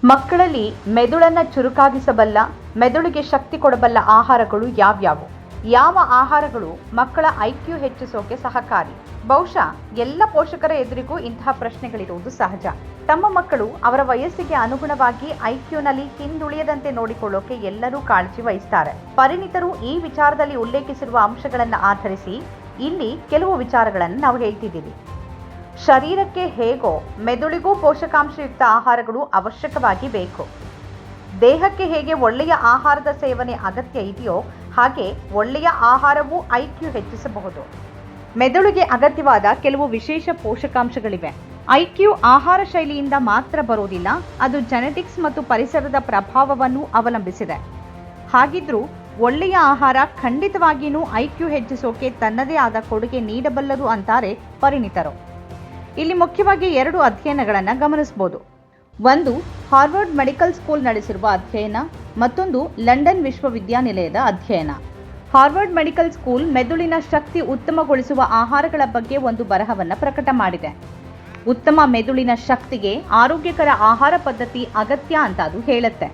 ಮಕ್ಕಳಲ್ಲಿ ಮೆದುಳನ್ನು ಚುರುಕಾಗಿಸಬಲ್ಲ, ಮೆದುಳಿಗೆ ಶಕ್ತಿ ಕೊಡಬಲ್ಲ ಆಹಾರಗಳು ಯಾವ್ಯಾವು? ಯಾವ ಆಹಾರಗಳು ಮಕ್ಕಳ ಐಕ್ಯೂ ಹೆಚ್ಚಿಸೋಕೆ ಸಹಕಾರಿ? ಬಹುಶಃ ಎಲ್ಲ ಪೋಷಕರ ಎದುರಿಗೂ ಇಂತಹ ಪ್ರಶ್ನೆಗಳಿರುವುದು ಸಹಜ. ತಮ್ಮ ಮಕ್ಕಳು ಅವರ ವಯಸ್ಸಿಗೆ ಅನುಗುಣವಾಗಿ ಐಕ್ಯೂನಲ್ಲಿ ಹಿಂದುಳಿಯದಂತೆ ನೋಡಿಕೊಳ್ಳೋಕೆ ಎಲ್ಲರೂ ಕಾಳಜಿ ವಹಿಸ್ತಾರೆ. ಪರಿಣಿತರು ಈ ವಿಚಾರದಲ್ಲಿ ಉಲ್ಲೇಖಿಸಿರುವ ಅಂಶಗಳನ್ನು ಆಧರಿಸಿ ಇಲ್ಲಿ ಕೆಲವು ವಿಚಾರಗಳನ್ನು ನಾವು ಹೇಳ್ತಿದ್ದೀವಿ. ಶರೀರಕ್ಕೆ ಹೇಗೋ ಮೆದುಳಿಗೂ ಪೋಷಕಾಂಶಯುಕ್ತ ಆಹಾರಗಳು ಅವಶ್ಯಕವಾಗಿ ಬೇಕು. ದೇಹಕ್ಕೆ ಹೇಗೆ ಒಳ್ಳೆಯ ಆಹಾರದ ಸೇವನೆ ಅಗತ್ಯ ಇದೆಯೋ ಹಾಗೆ ಒಳ್ಳೆಯ ಆಹಾರವೂ ಐಕ್ಯೂ ಹೆಚ್ಚಿಸಬಹುದು. ಮೆದುಳಿಗೆ ಅಗತ್ಯವಾದ ಕೆಲವು ವಿಶೇಷ ಪೋಷಕಾಂಶಗಳಿವೆ. ಐಕ್ಯೂ ಆಹಾರ ಶೈಲಿಯಿಂದ ಮಾತ್ರ ಬರೋದಿಲ್ಲ, ಅದು ಜೆನೆಟಿಕ್ಸ್ ಮತ್ತು ಪರಿಸರದ ಪ್ರಭಾವವನ್ನು ಅವಲಂಬಿಸಿದೆ. ಹಾಗಿದ್ರೂ ಒಳ್ಳೆಯ ಆಹಾರ ಖಂಡಿತವಾಗಿಯೂ ಐಕ್ಯೂ ಹೆಚ್ಚಿಸೋಕೆ ತನ್ನದೇ ಆದ ಕೊಡುಗೆ ನೀಡಬಲ್ಲದು ಅಂತಾರೆ ಪರಿಣಿತರು. ಇಲ್ಲಿ ಮುಖ್ಯವಾಗಿ 2 ಅಧ್ಯಯನಗಳನ್ನು ಗಮನಿಸಬಹುದು. ಒಂದು ಹಾರ್ವರ್ಡ್ ಮೆಡಿಕಲ್ ಸ್ಕೂಲ್ ನಡೆಸಿರುವ ಅಧ್ಯಯನ, ಮತ್ತೊಂದು ಲಂಡನ್ ವಿಶ್ವವಿದ್ಯಾನಿಲಯದ ಅಧ್ಯಯನ. ಹಾರ್ವರ್ಡ್ ಮೆಡಿಕಲ್ ಸ್ಕೂಲ್ ಮೆದುಳಿನ ಶಕ್ತಿ ಉತ್ತಮಗೊಳಿಸುವ ಆಹಾರಗಳ ಬಗ್ಗೆ ಒಂದು ಬರಹವನ್ನು ಪ್ರಕಟ ಮಾಡಿದೆ. ಉತ್ತಮ ಮೆದುಳಿನ ಶಕ್ತಿಗೆ ಆರೋಗ್ಯಕರ ಆಹಾರ ಪದ್ಧತಿ ಅಗತ್ಯ ಅಂತ ಅದು ಹೇಳುತ್ತೆ.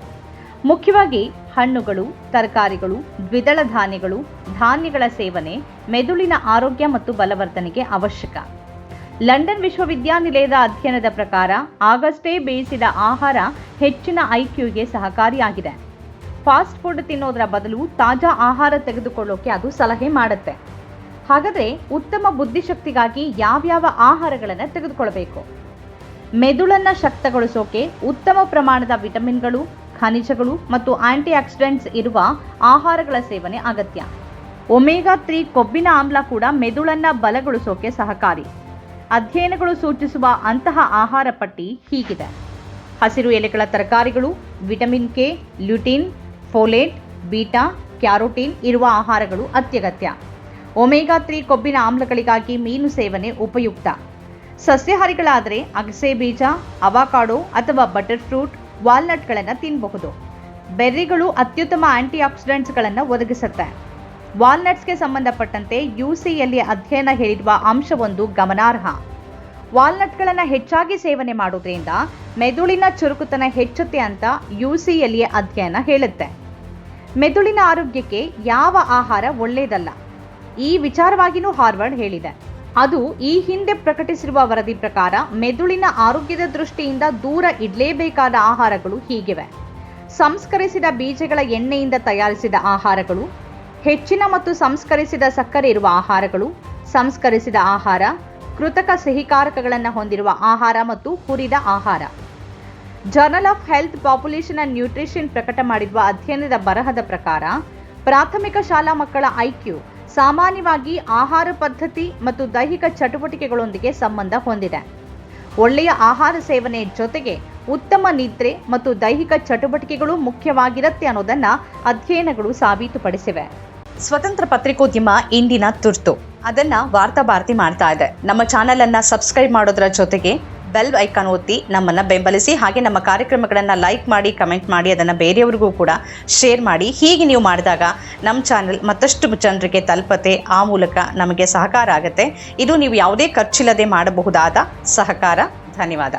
ಮುಖ್ಯವಾಗಿ ಹಣ್ಣುಗಳು, ತರಕಾರಿಗಳು, ದ್ವಿದಳ ಧಾನ್ಯಗಳು, ಧಾನ್ಯಗಳ ಸೇವನೆ ಮೆದುಳಿನ ಆರೋಗ್ಯ ಮತ್ತು ಬಲವರ್ಧನೆಗೆ ಅವಶ್ಯಕ. ಲಂಡನ್ ವಿಶ್ವವಿದ್ಯಾನಿಲಯದ ಅಧ್ಯಯನದ ಪ್ರಕಾರ ಆಗಷ್ಟೇ ಬೇಯಿಸಿದ ಆಹಾರ ಹೆಚ್ಚಿನ ಐಕ್ಯೂಗೆ ಸಹಕಾರಿಯಾಗಿದೆ. ಫಾಸ್ಟ್ ಫುಡ್ ತಿನ್ನೋದರ ಬದಲು ತಾಜಾ ಆಹಾರ ತೆಗೆದುಕೊಳ್ಳೋಕೆ ಅದು ಸಲಹೆ ಮಾಡುತ್ತೆ. ಹಾಗಾದರೆ ಉತ್ತಮ ಬುದ್ಧಿಶಕ್ತಿಗಾಗಿ ಯಾವ್ಯಾವ ಆಹಾರಗಳನ್ನು ತೆಗೆದುಕೊಳ್ಳಬೇಕು? ಮೆದುಳನ್ನು ಶಕ್ತಗೊಳಿಸೋಕೆ ಉತ್ತಮ ಪ್ರಮಾಣದ ವಿಟಮಿನ್ಗಳು, ಖನಿಜಗಳು ಮತ್ತು ಆಂಟಿ ಆಕ್ಸಿಡೆಂಟ್ಸ್ ಇರುವ ಆಹಾರಗಳ ಸೇವನೆ ಅಗತ್ಯ. ಒಮೆಗಾ 3 ಕೊಬ್ಬಿನ ಆಮ್ಲ ಕೂಡ ಮೆದುಳನ್ನು ಬಲಗೊಳಿಸೋಕೆ ಸಹಕಾರಿ. ಅಧ್ಯಯನಗಳು ಸೂಚಿಸುವ ಅಂತಹ ಆಹಾರ ಪಟ್ಟಿ ಹೀಗಿದೆ: ಹಸಿರು ಎಲೆಗಳ ತರಕಾರಿಗಳು, vitamin K, lutein, folate, beta carotene ಇರುವ ಆಹಾರಗಳು ಅತ್ಯಗತ್ಯ. ಒಮೆಗಾ 3 ಕೊಬ್ಬಿನ ಆಮ್ಲಗಳಿಗಾಗಿ ಮೀನು ಸೇವನೆ ಉಪಯುಕ್ತ. ಸಸ್ಯಾಹಾರಿಗಳಾದರೆ ಅಗಸೆ ಬೀಜ, ಅವಾಕಾಡೋ ಅಥವಾ ಬಟರ್ ಫ್ರೂಟ್, ವಾಲ್ನಟ್ಗಳನ್ನು ತಿನ್ನಬಹುದು. ಬೆರ್ರಿಗಳು ಅತ್ಯುತ್ತಮ ಆಂಟಿ ಆಕ್ಸಿಡೆಂಟ್ಸ್ಗಳನ್ನು ಒದಗಿಸುತ್ತೆ. ವಾಲ್ನಟ್ಸ್ಗೆ ಸಂಬಂಧಪಟ್ಟಂತೆ ಯುಸಿಯಲ್ಲಿ ಅಧ್ಯಯನ ಹೇಳಿರುವ ಅಂಶವೊಂದು ಗಮನಾರ್ಹ. ವಾಲ್ನಟ್ಗಳನ್ನು ಹೆಚ್ಚಾಗಿ ಸೇವನೆ ಮಾಡೋದ್ರಿಂದ ಮೆದುಳಿನ ಚುರುಕುತನ ಹೆಚ್ಚುತ್ತೆ ಅಂತ ಯುಸಿಯಲ್ಲಿ ಅಧ್ಯಯನ ಹೇಳುತ್ತೆ. ಮೆದುಳಿನ ಆರೋಗ್ಯಕ್ಕೆ ಯಾವ ಆಹಾರ ಒಳ್ಳೆಯದಲ್ಲ, ಈ ವಿಚಾರವಾಗಿಯೂ ಹಾರ್ವರ್ಡ್ ಹೇಳಿದೆ. ಅದು ಈ ಹಿಂದೆ ಪ್ರಕಟಿಸಿರುವ ವರದಿ ಪ್ರಕಾರ ಮೆದುಳಿನ ಆರೋಗ್ಯದ ದೃಷ್ಟಿಯಿಂದ ದೂರ ಇಡಲೇಬೇಕಾದ ಆಹಾರಗಳು ಹೀಗಿವೆ: ಸಂಸ್ಕರಿಸಿದ ಬೀಜಗಳ ಎಣ್ಣೆಯಿಂದ ತಯಾರಿಸಿದ ಆಹಾರಗಳು, ಹೆಚ್ಚಿನ ಮತ್ತು ಸಂಸ್ಕರಿಸಿದ ಸಕ್ಕರೆ ಇರುವ ಆಹಾರಗಳು, ಸಂಸ್ಕರಿಸಿದ ಆಹಾರ, ಕೃತಕ ಸಿಹಿಕಾರಕಗಳನ್ನು ಹೊಂದಿರುವ ಆಹಾರ ಮತ್ತು ಹುರಿದ ಆಹಾರ. Journal of health population and nutrition ಪ್ರಕಟ ಮಾಡಿರುವ ಅಧ್ಯಯನದ ಬರಹದ ಪ್ರಕಾರ ಪ್ರಾಥಮಿಕ ಶಾಲಾ ಮಕ್ಕಳ ಐಕ್ಯೂ ಸಾಮಾನ್ಯವಾಗಿ ಆಹಾರ ಪದ್ಧತಿ ಮತ್ತು ದೈಹಿಕ ಚಟುವಟಿಕೆಗಳೊಂದಿಗೆ ಸಂಬಂಧ ಹೊಂದಿದೆ. ಒಳ್ಳೆಯ ಆಹಾರ ಸೇವನೆ ಜೊತೆಗೆ ಉತ್ತಮ ನಿದ್ರೆ ಮತ್ತು ದೈಹಿಕ ಚಟುವಟಿಕೆಗಳು ಮುಖ್ಯವಾಗಿರುತ್ತೆ ಅನ್ನೋದನ್ನು ಅಧ್ಯಯನಗಳು ಸಾಬೀತುಪಡಿಸಿವೆ. ಸ್ವತಂತ್ರ ಪತ್ರಿಕೋದ್ಯಮ ಇಂದಿನ ತುರ್ತು, ಅದನ್ನು ವಾರ್ತಾ ಭಾರತಿ ಮಾಡ್ತಾ ಇದೆ. ನಮ್ಮ ಚಾನಲನ್ನು ಸಬ್ಸ್ಕ್ರೈಬ್ ಮಾಡೋದರ ಜೊತೆಗೆ ಬೆಲ್ ಐಕಾನ್ ಒತ್ತಿ ನಮ್ಮನ್ನು ಬೆಂಬಲಿಸಿ. ಹಾಗೆ ನಮ್ಮ ಕಾರ್ಯಕ್ರಮಗಳನ್ನು ಲೈಕ್ ಮಾಡಿ, ಕಮೆಂಟ್ ಮಾಡಿ, ಅದನ್ನು ಬೇರೆಯವರಿಗೂ ಕೂಡ ಶೇರ್ ಮಾಡಿ. ಹೀಗೆ ನೀವು ಮಾಡಿದಾಗ ನಮ್ಮ ಚಾನಲ್ ಮತ್ತಷ್ಟು ಜನರಿಗೆ ತಲುಪತ್ತೆ. ಆ ಮೂಲಕ ನಮಗೆ ಸಹಕಾರ ಆಗುತ್ತೆ. ಇದು ನೀವು ಯಾವುದೇ ಖರ್ಚಿಲ್ಲದೆ ಮಾಡಬಹುದಾದ ಸಹಕಾರ. ಧನ್ಯವಾದ.